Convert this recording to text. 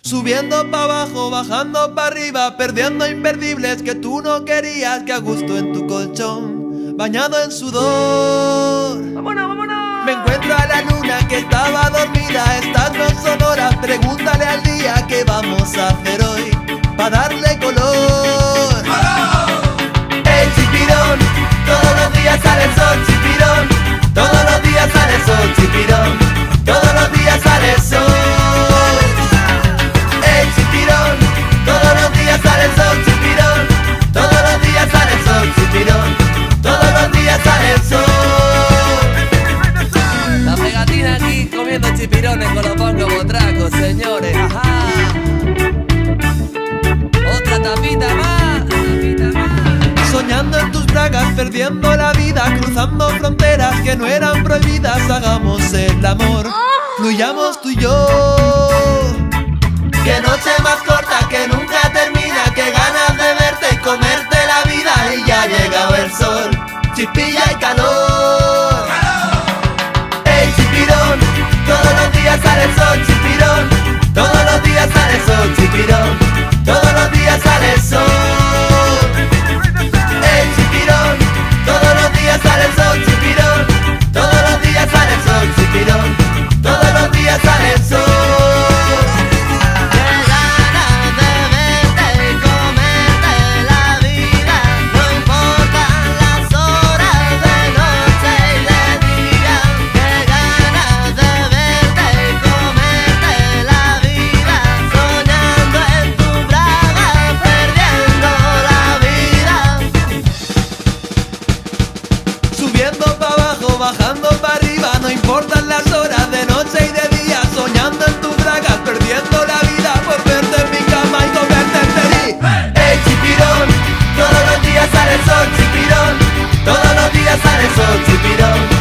Subiendo pa' abajo, bajando pa' arriba, perdiendo imperdibles que tú no querías, que a gusto en tu colchón, bañado en sudor. ¡Vámonos, vámonos! Me encuentro a la luna que estaba dormida, estas no son horas, pregúntale al día qué vamos a hacer hoy, pa' darle color. ¡Hey, chipirón! Todos los días sale el sol, chipirón. Todos los días sale el sol, chipirón. Todos los días sale el sol. ¡Hey, chipirón! Todos los días sale el sol, chipirón. Todos los días sale el sol, chipirón. Todos los días sale el sol. La pegatina aquí comiendo chipirones con los bongos botracos, señores. Ajá. Otra tapita más, Soñando en tus bragas, perdiendo la vida, cruzando fronteras que no eran prohibidas. Hagamos el amor, fluyamos tú y yo. Qué noche más corta que nunca termina, qué ganas de verte y comerte la vida. Y ya ha llegado el sol, chispilla y calor. ¡Ey, chipirón! Todos los días sale el sol, chipirón. Todos los días sale el sol, chipirón. Todos los días sale el sol. ¡Ey, chipirón! Todos los días sale el sol, chipirón. Todos los días sale el sol, chipirón. Todos los días sale el sol. Subiendo pa' abajo, bajando pa' arriba, no importan las horas de noche y de día, soñando en tus bragas, perdiendo la vida por verte en mi cama y comerte feliz. ¡Ey, chipirón! Todos los días sale el sol, chipirón. Todos los días sale el sol, chipirón.